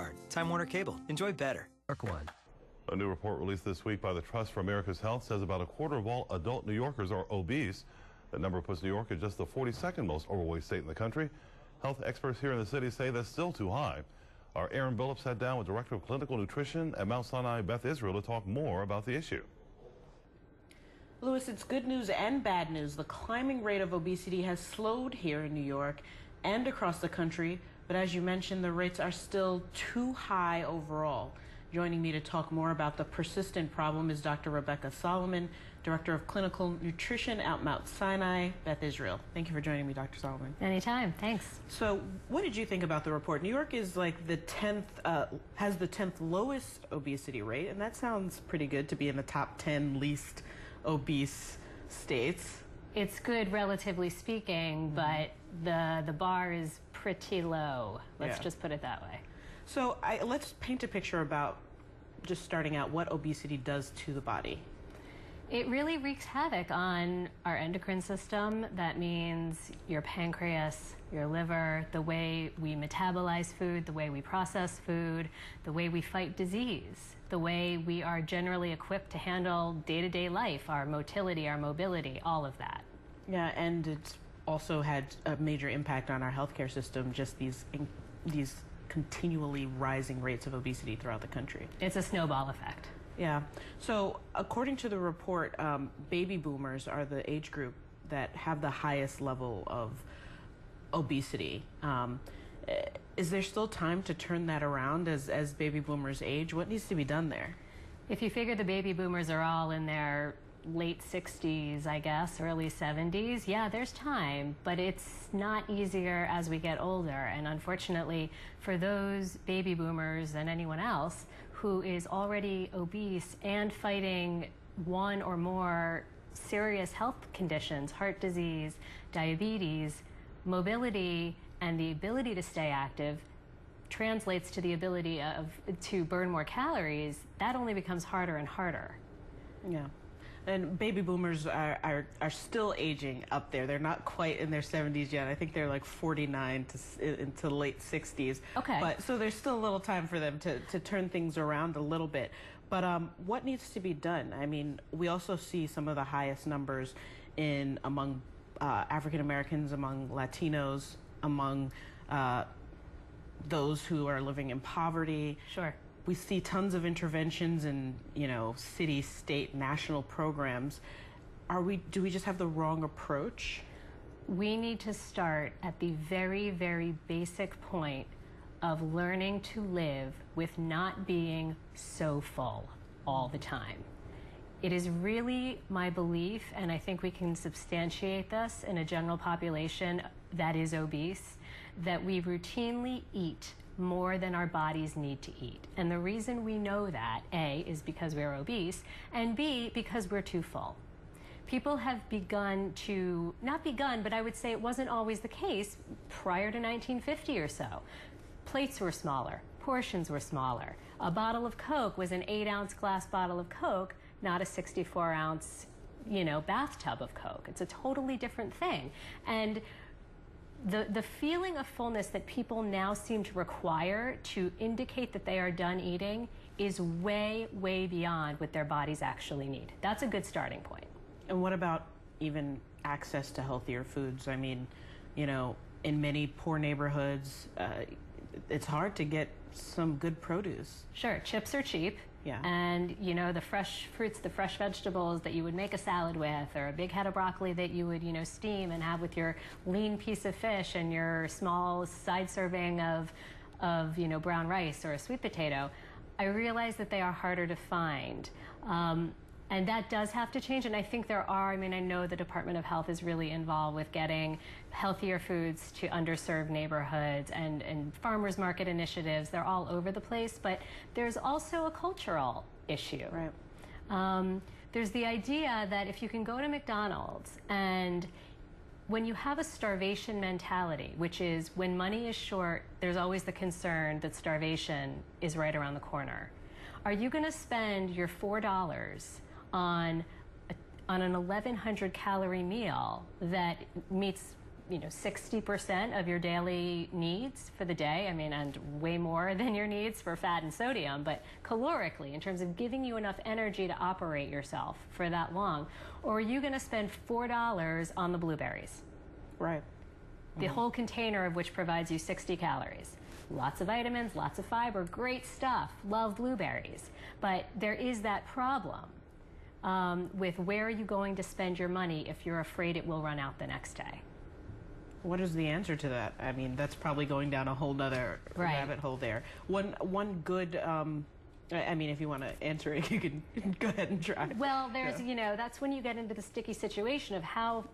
Smart. Time Warner Cable. Enjoy better. Mark One. A new report released this week by the Trust for America's Health says about a quarter of all adult New Yorkers are obese. That number puts New York at just the 42nd most overweight state in the country. Health experts here in the city say that's still too high. Our Aaron Billups sat down with Director of Clinical Nutrition at Mount Sinai, Beth Israel, to talk more about the issue. Louis, it's good news and bad news. The climbing rate of obesity has slowed here in New York and across the country, but as you mentioned, the rates are still too high overall. Joining me to talk more about the persistent problem is Dr. Rebecca Solomon, Director of Clinical Nutrition at Mount Sinai, Beth Israel. Thank you for joining me, Dr. Solomon. Anytime, thanks. So what did you think about the report? New York is like the 10th, has the 10th lowest obesity rate, and that sounds pretty good to be in the top 10 least obese states. It's good, relatively speaking, but the bar is pretty low. Let's just put it that way. So let's paint a picture about, just starting out, what obesity does to the body. It really wreaks havoc on our endocrine system. That means your pancreas, your liver, the way we metabolize food, the way we process food, the way we fight disease, the way we are generally equipped to handle day-to-day life, our motility, our mobility, all of that. Yeah, and it's also had a major impact on our healthcare system, just these continually rising rates of obesity throughout the country. It's a snowball effect. Yeah. So according to the report, baby boomers are the age group that have the highest level of obesity. Is there still time to turn that around as baby boomers age? What needs to be done there? If you figure the baby boomers are all in their late 60s, I guess, early 70s, yeah, there's time, but it's not easier as we get older. And unfortunately, for those baby boomers and anyone else who is already obese and fighting one or more serious health conditions, heart disease, diabetes, mobility, and the ability to stay active translates to the ability to burn more calories, that only becomes harder and harder. Yeah. And baby boomers are still aging up there. They're not quite in their 70s yet. I think they're like 49 into late 60s. Okay. But so there's still a little time for them to turn things around a little bit. But what needs to be done? I mean, we also see some of the highest numbers among African Americans, among Latinos, among those who are living in poverty. Sure. We see tons of interventions in, city, state, national programs. Do we just have the wrong approach? We need to start at the very, very basic point of learning to live with not being so full all the time. It is really my belief, and I think we can substantiate this in a general population that is obese, that we routinely eat more than our bodies need to eat. And the reason we know that, A, is because we're obese, and B, because we're too full. People have begun to, not begun, but I would say it wasn't always the case prior to 1950 or so. Plates were smaller, portions were smaller. A bottle of Coke was an 8-ounce glass bottle of Coke, not a 64-ounce, bathtub of Coke. It's a totally different thing. And the feeling of fullness that people now seem to require to indicate that they are done eating is way, way beyond what their bodies actually need. That's a good starting point. And what about even access to healthier foods? I mean, in many poor neighborhoods, it's hard to get some good produce. Sure, chips are cheap. Yeah. And, the fresh fruits, the fresh vegetables that you would make a salad with, or a big head of broccoli that you would, steam and have with your lean piece of fish and your small side serving of brown rice or a sweet potato, I realize that they are harder to find. And that does have to change, and I think I know the Department of Health is really involved with getting healthier foods to underserved neighborhoods and farmers market initiatives. They're all over the place, but there's also a cultural issue. Right. There's the idea that if you can go to McDonald's and when you have a starvation mentality, which is when money is short, there's always the concern that starvation is right around the corner. Are you going to spend your $4 on an 1,100 calorie meal that meets 60% of your daily needs for the day. I mean, and way more than your needs for fat and sodium, but calorically, in terms of giving you enough energy to operate yourself for that long? Or are you going to spend $4 on the blueberries? Right. The whole container of which provides you 60 calories. Lots of vitamins, lots of fiber, great stuff. Love blueberries. But there is that problem with where are you going to spend your money if you're afraid it will run out the next day. What is the answer to that? I mean, that's probably going down a whole nother rabbit hole there. One good, I mean, if you want to answer it, you can go ahead and try. Well, there's, that's when you get into the sticky situation of how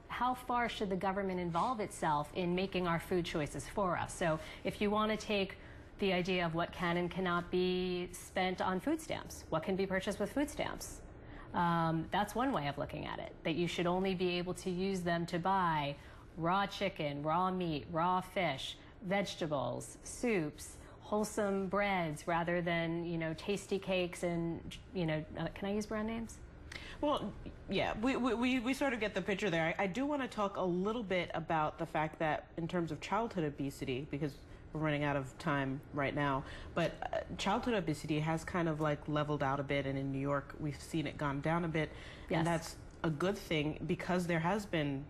far should the government involve itself in making our food choices for us. So if you want to take the idea of what can and cannot be spent on food stamps, what can be purchased with food stamps, that's one way of looking at it, that you should only be able to use them to buy raw chicken, raw meat, raw fish, vegetables, soups, wholesome breads, rather than, tasty cakes and, can I use brand names? Well, yeah, we sort of get the picture there. I do want to talk a little bit about the fact that in terms of childhood obesity, because we're running out of time right now, but childhood obesity has kind of like leveled out a bit, and in New York we've seen it gone down a bit. Yes. And that's a good thing because there has been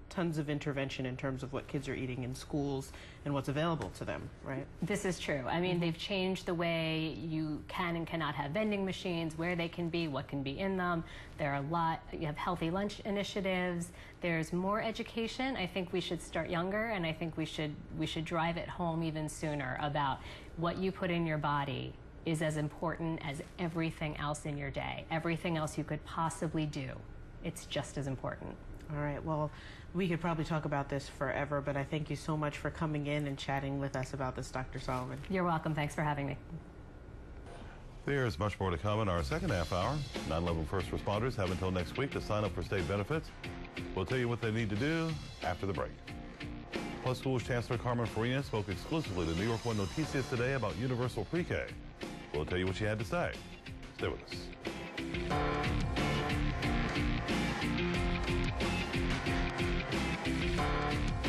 tons of intervention in terms of what kids are eating in schools and what's available to them, right? This is true. I mean, they've changed the way you can and cannot have vending machines, where they can be, what can be in them. There are you have healthy lunch initiatives. There's more education. I think we should start younger, and I think we should drive it home even sooner about what you put in your body is as important as everything else in your day. Everything else you could possibly do. It's just as important. All right, well, we could probably talk about this forever, but I thank you so much for coming in and chatting with us about this, Dr. Solomon. You're welcome. Thanks for having me. There's much more to come in our second half hour. 9/11 first responders have until next week to sign up for state benefits. We'll tell you what they need to do after the break. Plus, Schools Chancellor Carmen Farina spoke exclusively to New York One Noticias today about universal pre-K. We'll tell you what she had to say. Stay with us.